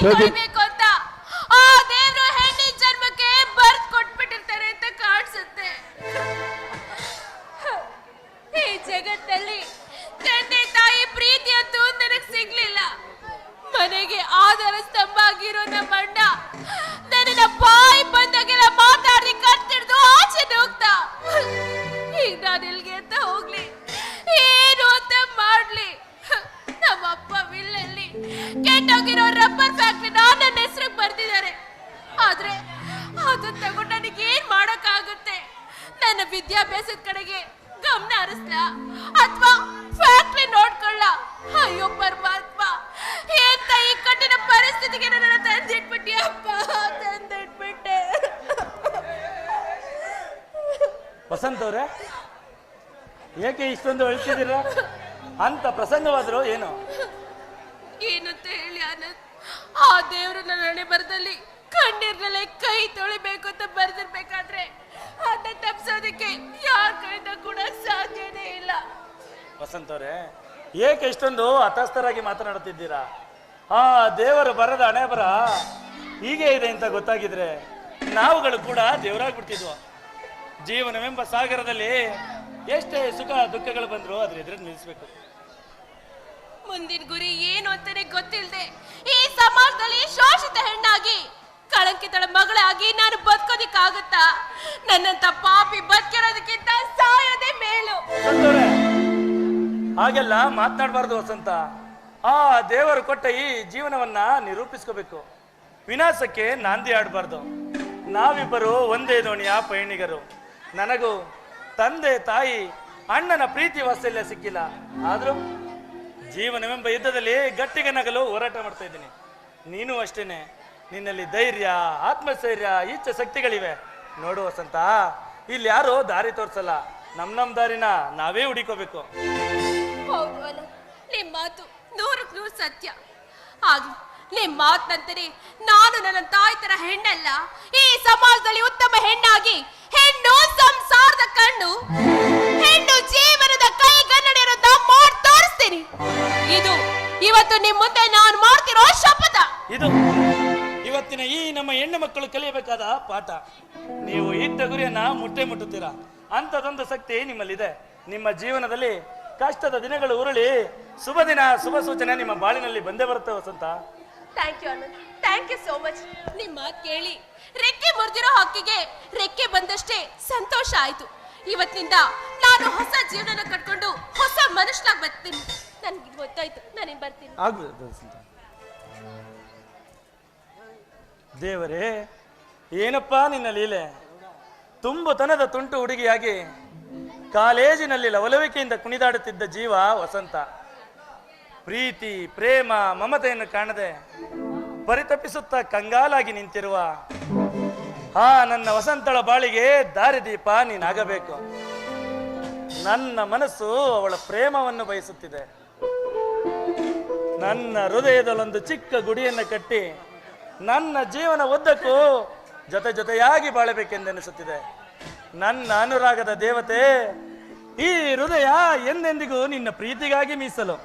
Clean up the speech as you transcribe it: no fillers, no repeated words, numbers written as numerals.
ತೊಳಿಬೇಕು ಅಂತ ಆ ದೇವ್ರು ಹೆಣ್ಣಿನ ಜನ್ಮಕ್ಕೆ ಬರ್ದ್ ಕೊಟ್ಬಿಟ್ಟಿರ್ತಾರೆ ಅಂತ ಕಾಣಿಸುತ್ತೆ. ಈ ಜಗತ್ತಲ್ಲಿ ತಂದೆ ತಾಯಿ ಪ್ರೀತಿ ಅಂತೂ ನನಗ್ ಸಿಗ್ಲಿಲ್ಲ. ಮನೆಗೆ ಆಧಾರ ಸ್ತಂಭ ಆಗಿರೋ ನಮ್ಮ ಅಣ್ಣ ನನ್ನ ಬಾಯಿ ಬಂದಾಗೆಲ್ಲ ಮಾತಾಡಿ ಕತ್ತಿಡ್ದು ಆಚೆ ಹೋಗ್ತಾ. ಈಗ ನಾನು ಎಲ್ಗೆ ಅಂತ ಹೋಗ್ಲಿ, ಏನು ಅಂತ ಮಾಡ್ಲಿ? ನಮ್ಮ ಅಪ್ಪ ವಿಲ್ಲಲ್ಲಿ ಕೆಟ್ಟೋಗಿರೋ ರಬ್ಬರ್ ಫ್ಯಾಕ್ಟ್ರಿ ನನ್ನ ಹೆಸರಿಗೆ ಬರ್ದಿದ್ದಾರೆ. ಆದ್ರೆ ಅದನ್ನ ತಗೊಂಡು ನನಗೆ ಏನ್ ಮಾಡಕ್ಕಾಗುತ್ತೆ? ನನ್ನ ವಿದ್ಯಾಭ್ಯಾಸದ ಕಡೆಗೆ ಗಮನ ಹರಿಸ್ಲಾ ಅಥವಾ ಫ್ಯಾಕ್ಟ್ರಿ ನೋಡ್ಕೊಳ್ಳ? ಅಯ್ಯೋ ಪರಮಾತ್ಮ, ಎಂತ ಈ ಕಠಿಣ ಪರಿಸ್ಥಿತಿಗೆ ನನ್ನ ತಂದಿಟ್ಬಿಟ್ಟೆ ಅಪ್ಪ, ತಂದಿಟ್ಬಿಟ್ಟೆ. ವಸಂತ್ ಅವ್ರೆ, ಏಕೆ ಇಷ್ಟೊಂದು ಅಳ್ತಿದ್ದೀರಾ? ಅಂತ ಪ್ರಸಂಗವಾದ್ರು ಏನು? ಏನಂತ ಹೇಳಿ ಆನಂದ್, ಆ ದೇವರು ನನ್ನ ಹಣೆ ಬರದಲ್ಲಿ ಕಣ್ಣೀರ್ನಲ್ಲೇ ಕೈ ತೊಳಿಬೇಕು ಅಂತ ಬರ್ದಿರ್ಬೇಕಾದ್ರೆ ಅದನ್ನ ತಪ್ಪಿಸೋದಕ್ಕೆ ಯಾರ ಕೈಯಿಂದ ಕೂಡ ಸಾಧ್ಯನೇ ಇಲ್ಲ. ವಸಂತ್ ಅವರೇ, ಏಕೆ ಇಷ್ಟೊಂದು ಹತಾಸ್ಥರಾಗಿ ಮಾತನಾಡುತ್ತಿದ್ದೀರಾ? ಆ ದೇವರು ಬರದ ಹಣೆ ಬರ ಹೀಗೆ ಇದೆ ಅಂತ ಗೊತ್ತಾಗಿದ್ರೆ ನಾವುಗಳು ಕೂಡ ದೇವರಾಗ್ಬಿಡ್ತಿದ್ವು. ಜೀವನವೆಂಬ ಸಾಗರದಲ್ಲಿ ಎಷ್ಟೇ ಸುಖ ದುಃಖಗಳು ಬಂದ್ರು ಅದ್ರ ಎದುರು ನಿಲ್ಲಿಸ್ಬೇಕು. ಮುಂದಿನ ಗುರಿ ಏನು ಅಂತಾನೆ ಗೊತ್ತಿಲ್ಲದೆ ಈ ಸಮಾಜದಲ್ಲಿ ಶೋಷಿತ ಹೆಣ್ಣಾಗಿ ಕಳಂಕಿತಳ ಮಗಳಾಗಿ ನಾನು ಬದುಕೋದಿಕ್ಕಾಗುತ್ತಾ? ನನ್ನಂತ ಪಾಪಿ ಬದುಕಿರೋದಕ್ಕಿಂತ ಸಾಯೋದೇ ಮೇಲು. ಹಾಗೆಲ್ಲ ಮಾತನಾಡಬಾರ್ದು ವಸಂತ. ಆ ದೇವರು ಕೊಟ್ಟ ಈ ಜೀವನವನ್ನ ನಿರೂಪಿಸ್ಕೋಬೇಕು, ವಿನಾಶಕ್ಕೆ ನಾಂದಿ ಆಡಬಾರ್ದು. ನಾವಿಬ್ಬರು ಒಂದೇ ದೋಣಿಯ ಪಯಣಿಗರು. ನನಗೂ ತಂದೆ ತಾಯಿ ಅಣ್ಣನ ಪ್ರೀತಿ ವಾತ್ಸಲ್ಯ ಸಿಕ್ಕಿಲ್ಲ, ಆದ್ರೂ ಜೀವನವೆಂಬ ಯುದ್ಧದಲ್ಲಿ ಗಟ್ಟಿಗೆ ನಗಲು ಹೋರಾಟ ಮಾಡ್ತಾ ಇದ್ದೀನಿ. ನೀನು ಅಷ್ಟೇನೆ, ನಿನ್ನಲ್ಲಿ ಧೈರ್ಯ, ಆತ್ಮಸ್ಥೈರ್ಯ, ಇಚ್ಛೆ ಶಕ್ತಿಗಳಿವೆ. ನೋಡು ವಸಂತ, ಇಲ್ಲಿ ಯಾರು ದಾರಿ ತೋರ್ಸಲ್ಲ, ನಮ್ ದಾರಿನ ನಾವೇ ಹುಡುಕೋಬೇಕು. ಹೌದು ಅಲ್ಲ, ನಿಮ್ ಮಾತು 100% ಸತ್ಯ. ಆಗ್ಲಿ, ನಿಮ್ ಮಾತಂತಾನೆ ನಾನು ನನ್ನ ತಾಯಿ ತರ ಹೆಣ್ಣಲ್ಲ, ಈ ಸಮಾಜದಲ್ಲಿ ಉತ್ತಮ ಹೆಣ್ಣಾಗಿ, ಹೆಣ್ಣು ಸಂಸಾರದ ಕಣ್ಣು, ಹೆಣ್ಣು ಜೀವನದ ಕೈಗನ್ನಡಿಯನ್ನ ಮಾಡಿ ತೋರಿಸ್ತೀನಿ. ಇದು ಇವತ್ತು ನಿಮ್ ಮುಂದೆ ನಾನು ಮಾಡ್ತಿರೋ ಶಪಥ. ಇದು ಇವತ್ತಿನ ಈ ನಮ್ಮ ಹೆಣ್ಣು ಮಕ್ಕಳು ಕಲಿಯಬೇಕಾದ ಪಾಠ. ನೀವು ಇಟ್ಟ ಗುರಿಯನ್ನ ಮುಟ್ಟುತ್ತೀರಾ, ಅಂಥದೊಂದು ಶಕ್ತಿ ನಿಮ್ಮಲ್ಲಿದೆ. ನಿಮ್ಮ ಜೀವನದಲ್ಲಿ ಕಷ್ಟದ ದಿನಗಳು ಉರುಳಿ ಶುಭ ದಿನ, ಶುಭ ಸೂಚನೆ ನಿಮ್ಮ ಬಾಳಿನಲ್ಲಿ ಬಂದೇ ಬರುತ್ತೆ ವಸಂತ. Thank you Anant, thank you so much. ನಿಮ್ಮ ಮಾತು ಕೇಳಿ ರೆಕ್ಕೆ ಮುರಿದಿರೋ ಹಕ್ಕಿಗೆ ರೆಕ್ಕೆ ಬಂದಷ್ಟೇ ಸಂತೋಷ ಆಯ್ತು. ಇವತ್ತಿನಿಂದ ನಾನು ಹೊಸ ಜೀವನ ಕಟ್ಕೊಂಡು ಹೊಸ ಮನುಷ್ಯನಾಗಿ ಬರ್ತೀನಿ. ನನ್ಗೆ ಗೊತ್ತಾಯ್ತು, ನಾನೇನ್ ಬರ್ತೀನಿ. ದೇವರೇ, ಏನಪ್ಪಾ ನಿನ್ನ ಲೀಲೆ! ತುಂಬುತನದ ತುಂಟು ಹುಡುಗಿಯಾಗಿ ಕಾಲೇಜಿನಲ್ಲಿ ಲವಲವಿಕೆಯಿಂದ ಕುಣಿದಾಡುತ್ತಿದ್ದ ಜೀವ ವಸಂತ. ಪ್ರೀತಿ, ಪ್ರೇಮ, ಮಮತೆಯನ್ನು ಕಾಣದೆ ಪರಿತಪಿಸುತ್ತಾ ಕಂಗಾಲಾಗಿ ನಿಂತಿರುವ ಆ ನನ್ನ ವಸಂತಳ ಬಾಳಿಗೆ ದಾರಿದೀಪ ನೀನಾಗಬೇಕು. ನನ್ನ ಮನಸ್ಸು ಅವಳ ಪ್ರೇಮವನ್ನು ಬಯಸುತ್ತಿದೆ. ನನ್ನ ಹೃದಯದಲ್ಲೊಂದು ಚಿಕ್ಕ ಗುಡಿಯನ್ನು ಕಟ್ಟಿ ನನ್ನ ಜೀವನ ಉದ್ದಕ್ಕೂ ಜೊತೆಯಾಗಿ ಬಾಳಬೇಕೆಂದೆನಿಸುತ್ತಿದೆ. ನನ್ನ ಅನುರಾಗದ ದೇವತೆ, ಈ ಹೃದಯ ಎಂದೆಂದಿಗೂ ನಿನ್ನ ಪ್ರೀತಿಗಾಗಿ ಮೀಸಲು.